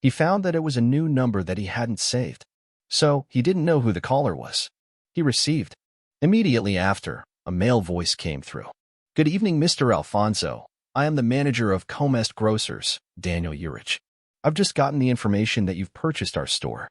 He found that it was a new number that he hadn't saved. So, he didn't know who the caller was. He received. Immediately after, a male voice came through. "Good evening, Mr. Alfonso. I am the manager of Comest Grocers, Daniel Urich. I've just gotten the information that you've purchased our store."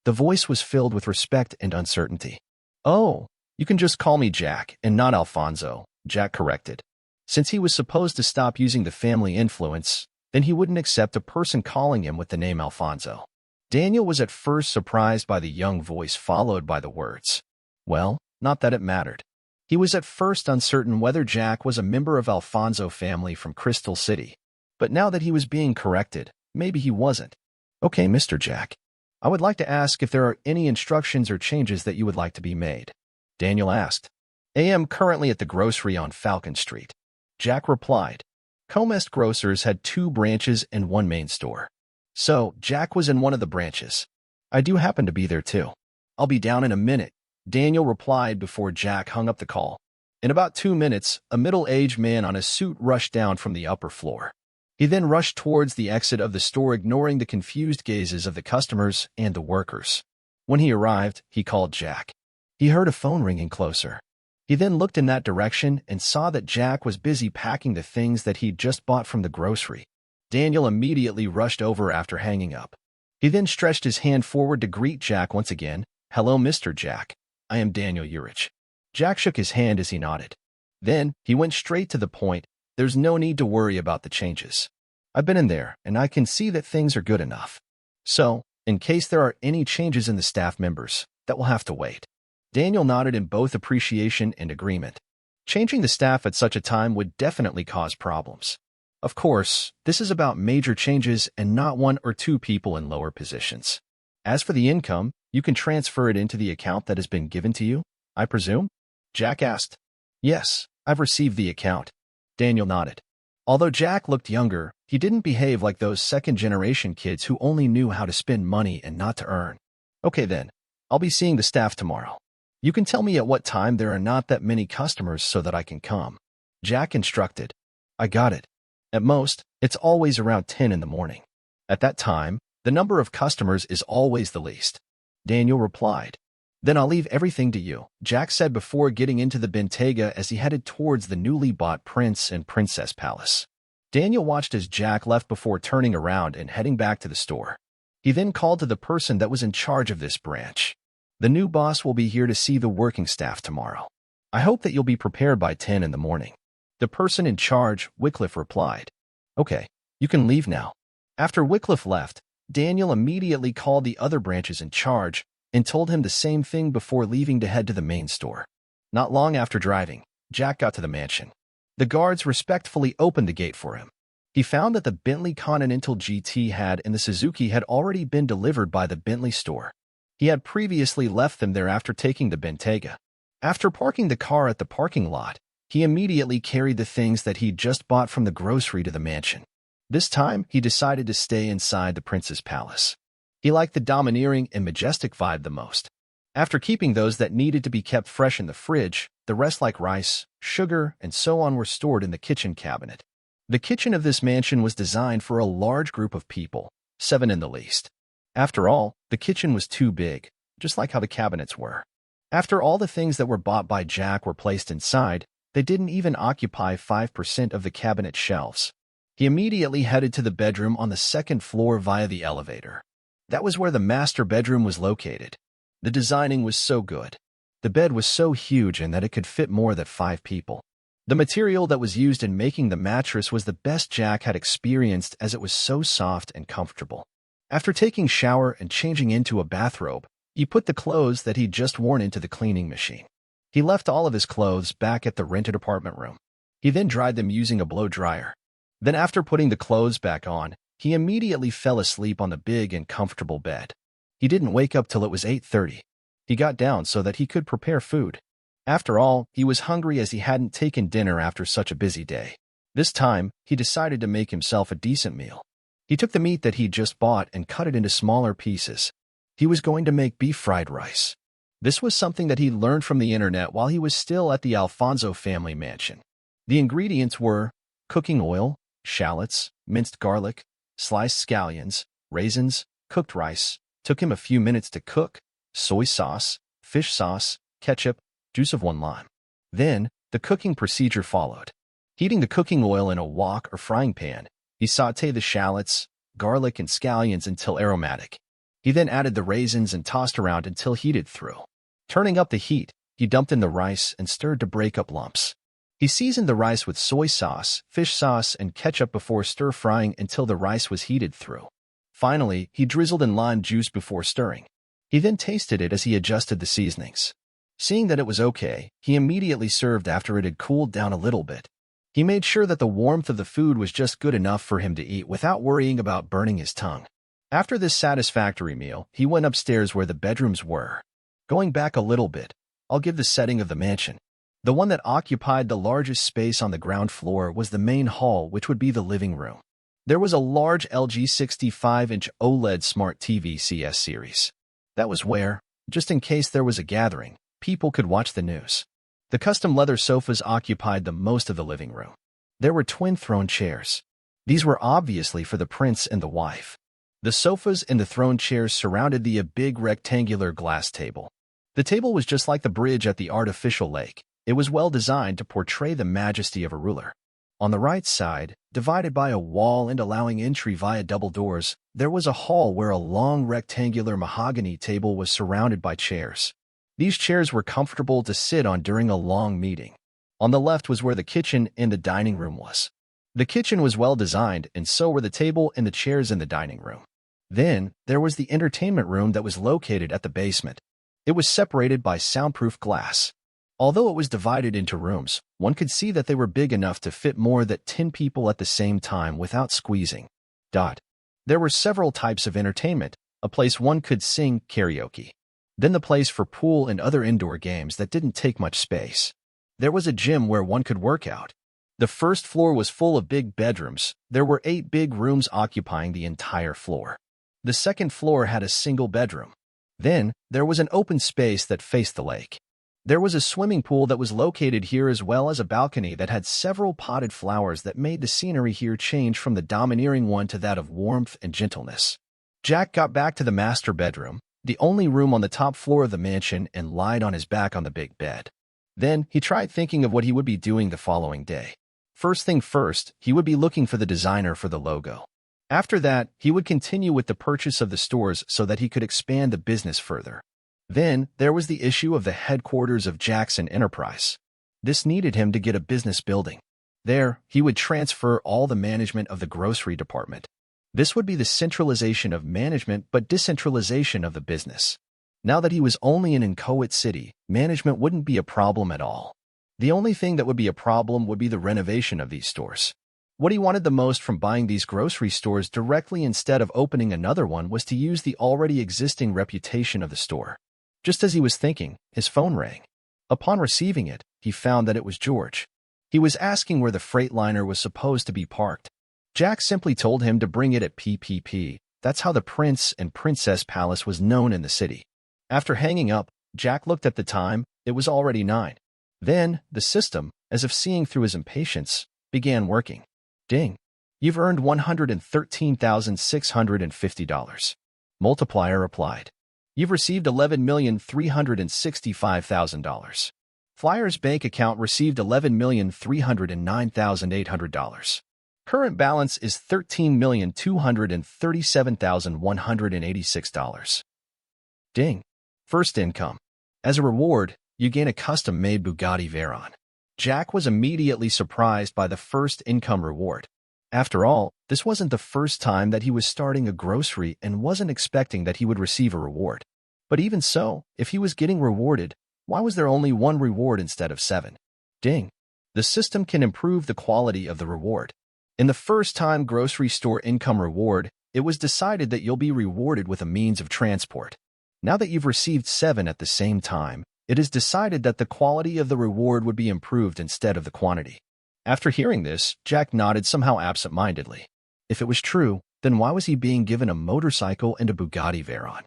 The voice was filled with respect and uncertainty. "Oh, you can just call me Jack and not Alfonso," Jack corrected. Since he was supposed to stop using the family influence, then he wouldn't accept a person calling him with the name Alfonso. Daniel was at first surprised by the young voice followed by the words. Well, not that it mattered. He was at first uncertain whether Jack was a member of Alfonso family from Crystal City. But now that he was being corrected, maybe he wasn't. "Okay, Mr. Jack. I would like to ask if there are any instructions or changes that you would like to be made," Daniel asked. "I am currently at the grocery on Falcon Street," Jack replied. Comest Grocers had 2 branches and 1 main store. So, Jack was in one of the branches. "I do happen to be there too. I'll be down in a minute," Daniel replied before Jack hung up the call. In about 2 minutes, a middle-aged man on a suit rushed down from the upper floor. He then rushed towards the exit of the store, ignoring the confused gazes of the customers and the workers. When he arrived, he called Jack. He heard a phone ringing closer. He then looked in that direction and saw that Jack was busy packing the things that he'd just bought from the grocery. Daniel immediately rushed over after hanging up. He then stretched his hand forward to greet Jack once again. "Hello, Mr. Jack. I am Daniel Urich." Jack shook his hand as he nodded. Then, he went straight to the point. "There's no need to worry about the changes. I've been in there, and I can see that things are good enough. So, in case there are any changes in the staff members, that will have to wait." Daniel nodded in both appreciation and agreement. Changing the staff at such a time would definitely cause problems. Of course, this is about major changes and not 1 or 2 people in lower positions. As for the income, you can transfer it into the account that has been given to you, I presume? Jack asked. "Yes, I've received the account." Daniel nodded. Although Jack looked younger, he didn't behave like those second-generation kids who only knew how to spend money and not to earn. "Okay then, I'll be seeing the staff tomorrow. You can tell me at what time there are not that many customers so that I can come," Jack instructed. "I got it. At most, it's always around 10 in the morning. At that time, the number of customers is always the least," Daniel replied. "Then I'll leave everything to you," Jack said before getting into the Bentayga as he headed towards the newly bought Prince and Princess Palace. Daniel watched as Jack left before turning around and heading back to the store. He then called to the person that was in charge of this branch. "The new boss will be here to see the working staff tomorrow. I hope that you'll be prepared by 10 in the morning." The person in charge, Wycliffe, replied. "Okay, you can leave now." After Wycliffe left, Daniel immediately called the other branches in charge and told him the same thing before leaving to head to the main store. Not long after driving, Jack got to the mansion. The guards respectfully opened the gate for him. He found that the Bentley Continental GT had and the Suzuki had already been delivered by the Bentley store. He had previously left them there after taking the Bentayga. After parking the car at the parking lot, he immediately carried the things that he'd just bought from the grocery to the mansion. This time, he decided to stay inside the prince's palace. He liked the domineering and majestic vibe the most. After keeping those that needed to be kept fresh in the fridge, the rest like rice, sugar, and so on were stored in the kitchen cabinet. The kitchen of this mansion was designed for a large group of people, 7 in the least. After all, the kitchen was too big, just like how the cabinets were. After all the things that were bought by Jack were placed inside, they didn't even occupy 5% of the cabinet shelves. He immediately headed to the bedroom on the 2nd floor via the elevator. That was where the master bedroom was located. The designing was so good. The bed was so huge and that it could fit more than 5 people. The material that was used in making the mattress was the best Jack had experienced as it was so soft and comfortable. After taking a shower and changing into a bathrobe, he put the clothes that he'd just worn into the cleaning machine. He left all of his clothes back at the rented apartment room. He then dried them using a blow dryer. Then after putting the clothes back on, he immediately fell asleep on the big and comfortable bed. He didn't wake up till it was 8:30. He got down so that he could prepare food. After all, he was hungry as he hadn't taken dinner after such a busy day. This time, he decided to make himself a decent meal. He took the meat that he'd just bought and cut it into smaller pieces. He was going to make beef fried rice. This was something that he learned from the internet while he was still at the Alfonso family mansion. The ingredients were cooking oil, shallots, minced garlic, sliced scallions, raisins, cooked rice. Took him a few minutes to cook, soy sauce, fish sauce, ketchup, juice of 1 lime. Then, the cooking procedure followed. Heating the cooking oil in a wok or frying pan, he sautéed the shallots, garlic, and scallions until aromatic. He then added the raisins and tossed around until heated through. Turning up the heat, he dumped in the rice and stirred to break up lumps. He seasoned the rice with soy sauce, fish sauce, and ketchup before stir-frying until the rice was heated through. Finally, he drizzled in lime juice before stirring. He then tasted it as he adjusted the seasonings. Seeing that it was okay, he immediately served after it had cooled down a little bit. He made sure that the warmth of the food was just good enough for him to eat without worrying about burning his tongue. After this satisfactory meal, he went upstairs where the bedrooms were. Going back a little bit, I'll give the setting of the mansion. The one that occupied the largest space on the ground floor was the main hall, which would be the living room. There was a large LG 65-inch OLED Smart TV CS series. That was where, just in case there was a gathering, people could watch the news. The custom leather sofas occupied the most of the living room. There were twin throne chairs. These were obviously for the prince and the wife. The sofas and the throne chairs surrounded the big rectangular glass table. The table was just like the bridge at the artificial lake. It was well designed to portray the majesty of a ruler. On the right side, divided by a wall and allowing entry via double doors, there was a hall where a long rectangular mahogany table was surrounded by chairs. These chairs were comfortable to sit on during a long meeting. On the left was where the kitchen and the dining room was. The kitchen was well designed, and so were the table and the chairs in the dining room. Then, there was the entertainment room that was located at the basement. It was separated by soundproof glass. Although it was divided into rooms, one could see that they were big enough to fit more than 10 people at the same time without squeezing. There were several types of entertainment, a place one could sing karaoke. Then the place for pool and other indoor games that didn't take much space. There was a gym where one could work out. The first floor was full of big bedrooms. There were 8 big rooms occupying the entire floor. The second floor had a single bedroom. Then, there was an open space that faced the lake. There was a swimming pool that was located here as well as a balcony that had several potted flowers that made the scenery here change from the domineering one to that of warmth and gentleness. Jack got back to the master bedroom, the only room on the top floor of the mansion, and lied on his back on the big bed. Then, he tried thinking of what he would be doing the following day. First thing first, he would be looking for the designer for the logo. After that, he would continue with the purchase of the stores so that he could expand the business further. Then, there was the issue of the headquarters of Jackson Enterprise. This needed him to get a business building. There, he would transfer all the management of the grocery department. This would be the centralization of management but decentralization of the business. Now that he was only in Inchoate City, management wouldn't be a problem at all. The only thing that would be a problem would be the renovation of these stores. What he wanted the most from buying these grocery stores directly instead of opening another one was to use the already existing reputation of the store. Just as he was thinking, his phone rang. Upon receiving it, he found that it was George. He was asking where the Freightliner was supposed to be parked. Jack simply told him to bring it at PPP. That's how the Prince and Princess Palace was known in the city. After hanging up, Jack looked at the time. It was already 9. Then, the system, as if seeing through his impatience, began working. Ding. You've earned $113,650. Multiplier replied. You've received $11,365,000. Flyer's bank account received $11,309,800. Current balance is $13,237,186. Ding. First income. As a reward, you gain a custom-made Bugatti Veyron. Jack was immediately surprised by the first income reward. After all, this wasn't the first time that he was starting a grocery and wasn't expecting that he would receive a reward. But even so, if he was getting rewarded, why was there only 1 reward instead of 7? Ding. The system can improve the quality of the reward. In the first-time grocery store income reward, it was decided that you'll be rewarded with a means of transport. Now that you've received 7 at the same time, it is decided that the quality of the reward would be improved instead of the quantity. After hearing this, Jack nodded somehow absent-mindedly. If it was true, then why was he being given a motorcycle and a Bugatti Veyron?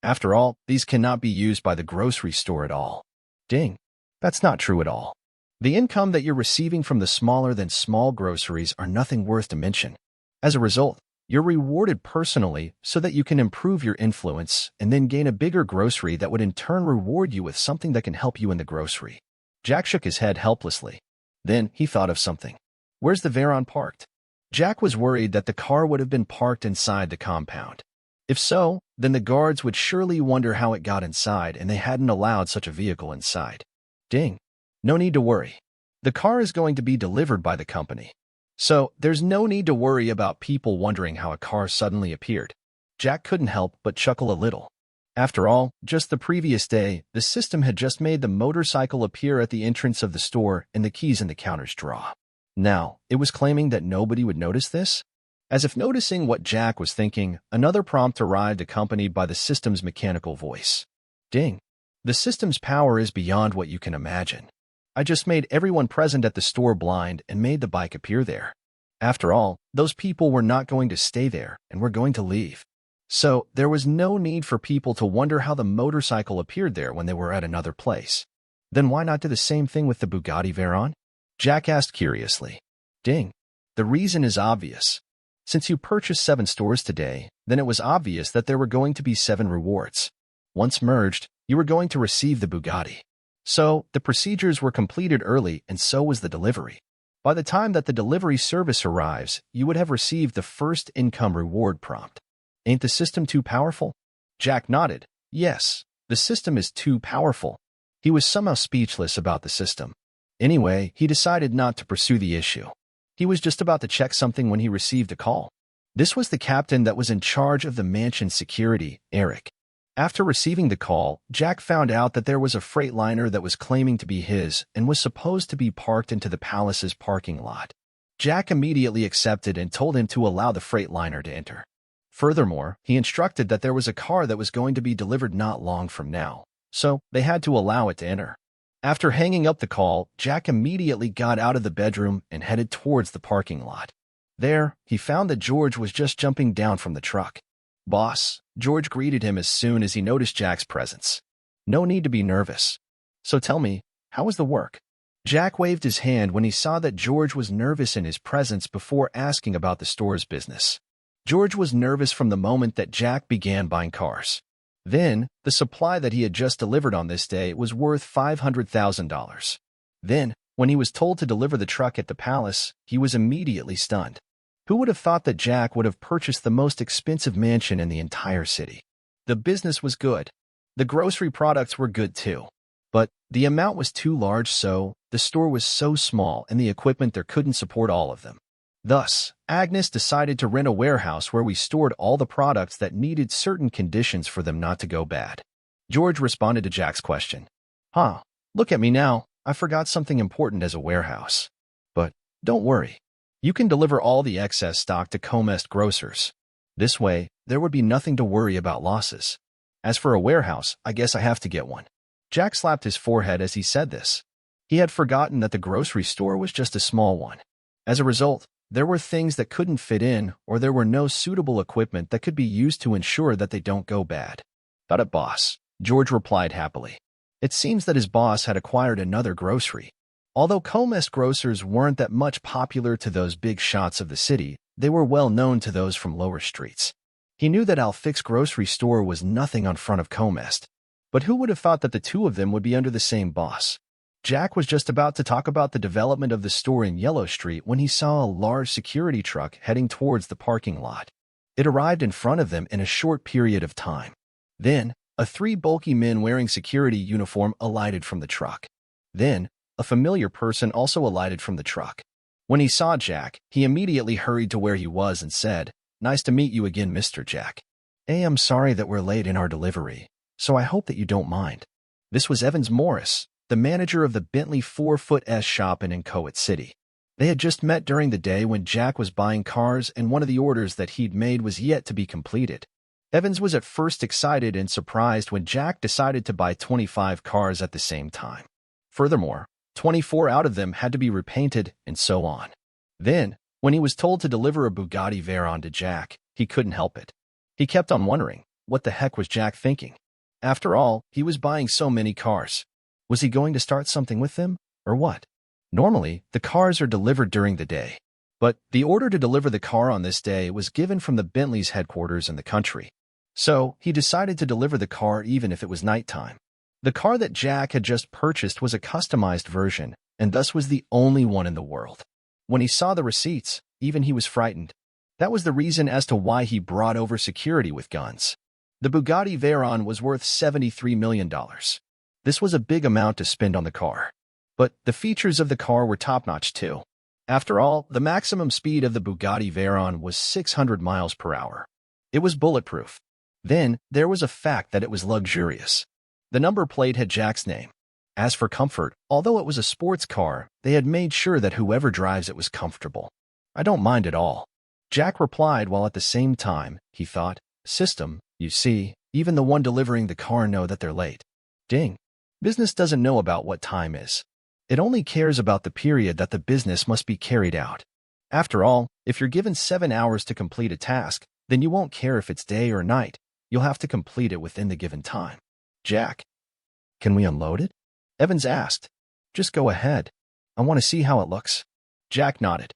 After all, these cannot be used by the grocery store at all. Ding. That's not true at all. The income that you're receiving from the smaller than small groceries are nothing worth to mention. As a result, You're rewarded personally so that you can improve your influence and then gain a bigger grocery that would in turn reward you with something that can help you in the grocery. Jack shook his head helplessly. Then he thought of something. Where's the Veyron parked? Jack was worried that the car would have been parked inside the compound. If so, then the guards would surely wonder how it got inside and they hadn't allowed such a vehicle inside. Ding. No need to worry. The car is going to be delivered by the company. So, there's no need to worry about people wondering how a car suddenly appeared. Jack couldn't help but chuckle a little. After all, just the previous day, the system had just made the motorcycle appear at the entrance of the store and the keys in the counter's drawer. Now, it was claiming that nobody would notice this? As if noticing what Jack was thinking, another prompt arrived accompanied by the system's mechanical voice. Ding. The system's power is beyond what you can imagine. I just made everyone present at the store blind and made the bike appear there. After all, those people were not going to stay there and were going to leave. So, there was no need for people to wonder how the motorcycle appeared there when they were at another place. Then why not do the same thing with the Bugatti Veyron? Jack asked curiously. Ding. The reason is obvious. Since you purchased 7 stores today, then it was obvious that there were going to be 7 rewards. Once merged, you were going to receive the Bugatti. So, the procedures were completed early and so was the delivery. By the time that the delivery service arrives, you would have received the first income reward prompt. Ain't the system too powerful? Jack nodded. Yes, the system is too powerful. He was somehow speechless about the system. Anyway, he decided not to pursue the issue. He was just about to check something when he received a call. This was the captain that was in charge of the mansion's security, Eric. After receiving the call, Jack found out that there was a freightliner that was claiming to be his and was supposed to be parked into the palace's parking lot. Jack immediately accepted and told him to allow the freightliner to enter. Furthermore, he instructed that there was a car that was going to be delivered not long from now, so they had to allow it to enter. After hanging up the call, Jack immediately got out of the bedroom and headed towards the parking lot. There, he found that George was just jumping down from the truck. Boss, George greeted him as soon as he noticed Jack's presence. No need to be nervous. So tell me, how was the work? Jack waved his hand when he saw that George was nervous in his presence before asking about the store's business. George was nervous from the moment that Jack began buying cars. Then, the supply that he had just delivered on this day was worth $500,000. Then, when he was told to deliver the truck at the palace, he was immediately stunned. Who would have thought that Jack would have purchased the most expensive mansion in the entire city? The business was good. The grocery products were good too. But the amount was too large, so the store was so small and the equipment there couldn't support all of them. Thus, Agnes decided to rent a warehouse where we stored all the products that needed certain conditions for them not to go bad. George responded to Jack's question. Look at me now. I forgot something important as a warehouse. But don't worry. You can deliver all the excess stock to Comest grocers. This way, there would be nothing to worry about losses. As for a warehouse, I guess I have to get one. Jack slapped his forehead as he said this. He had forgotten that the grocery store was just a small one. As a result, there were things that couldn't fit in or there were no suitable equipment that could be used to ensure that they don't go bad. Got it, boss, George replied happily. It seems that his boss had acquired another grocery. Although Comest grocers weren't that much popular to those big shots of the city, they were well known to those from lower streets. He knew that Alfic's grocery store was nothing on front of Comest. But who would have thought that the two of them would be under the same boss? Jack was just about to talk about the development of the store in Yellow Street when he saw a large security truck heading towards the parking lot. It arrived in front of them in a short period of time. Then, 3 bulky men wearing security uniform alighted from the truck. Then, a familiar person also alighted from the truck. When he saw Jack, he immediately hurried to where he was and said, "Nice to meet you again, Mr. Jack. I'm sorry that we're late in our delivery, so I hope that you don't mind." This was Evans Morris, the manager of the Bentley 4-Foot shop in Inchoate City. They had just met during the day when Jack was buying cars and one of the orders that he'd made was yet to be completed. Evans was at first excited and surprised when Jack decided to buy 25 cars at the same time. Furthermore, 24 out of them had to be repainted, and so on. Then, when he was told to deliver a Bugatti Veyron to Jack, he couldn't help it. He kept on wondering, what the heck was Jack thinking? After all, he was buying so many cars. Was he going to start something with them, or what? Normally, the cars are delivered during the day. But the order to deliver the car on this day was given from the Bentley's headquarters in the country. So he decided to deliver the car even if it was nighttime. The car that Jack had just purchased was a customized version, and thus was the only one in the world. When he saw the receipts, even he was frightened. That was the reason as to why he brought over security with guns. The Bugatti Veyron was worth $73 million. This was a big amount to spend on the car. But the features of the car were top-notch too. After all, the maximum speed of the Bugatti Veyron was 600 miles per hour. It was bulletproof. Then, there was a fact that it was luxurious. The number plate had Jack's name. As for comfort, although it was a sports car, they had made sure that whoever drives it was comfortable. I don't mind at all. Jack replied while at the same time, he thought, system, you see, even the one delivering the car know that they're late. Ding. Business doesn't know about what time is. It only cares about the period that the business must be carried out. After all, if you're given 7 hours to complete a task, then you won't care if it's day or night. You'll have to complete it within the given time. Jack, can we unload it? Evans asked. Just go ahead. I want to see how it looks. Jack nodded.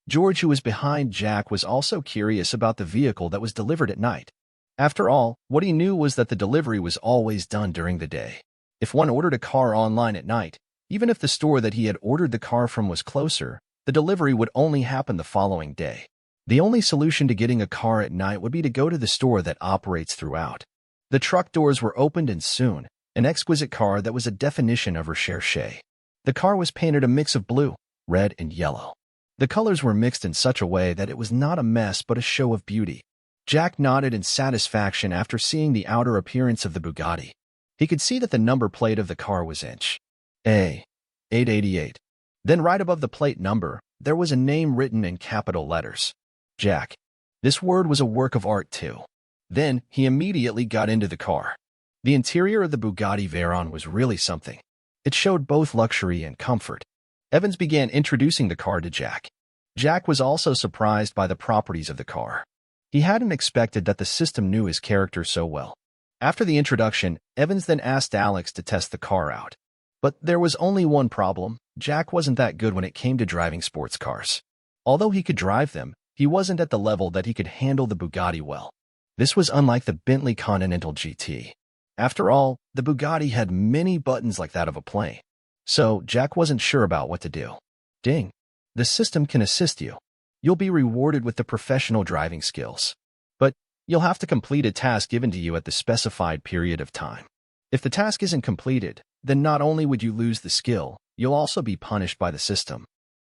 George, who was behind Jack, was also curious about the vehicle that was delivered at night. After all, what he knew was that the delivery was always done during the day. If one ordered a car online at night, even if the store that he had ordered the car from was closer, the delivery would only happen the following day. The only solution to getting a car at night would be to go to the store that operates throughout. The truck doors were opened and soon, an exquisite car that was a definition of recherche. The car was painted a mix of blue, red, and yellow. The colors were mixed in such a way that it was not a mess but a show of beauty. Jack nodded in satisfaction after seeing the outer appearance of the Bugatti. He could see that the number plate of the car was inch A 888. Then right above the plate number, there was a name written in capital letters. Jack. This word was a work of art too. Then he immediately got into the car. The interior of the Bugatti Veyron was really something. It showed both luxury and comfort. Evans began introducing the car to Jack. Jack was also surprised by the properties of the car. He hadn't expected that the system knew his character so well. After the introduction, Evans then asked Alex to test the car out. But there was only one problem. Jack wasn't that good when it came to driving sports cars. Although he could drive them, he wasn't at the level that he could handle the Bugatti well. This was unlike the Bentley Continental GT. After all, the Bugatti had many buttons like that of a plane. So Jack wasn't sure about what to do. Ding. The system can assist you. You'll be rewarded with the professional driving skills. But you'll have to complete a task given to you at the specified period of time. If the task isn't completed, then not only would you lose the skill, you'll also be punished by the system.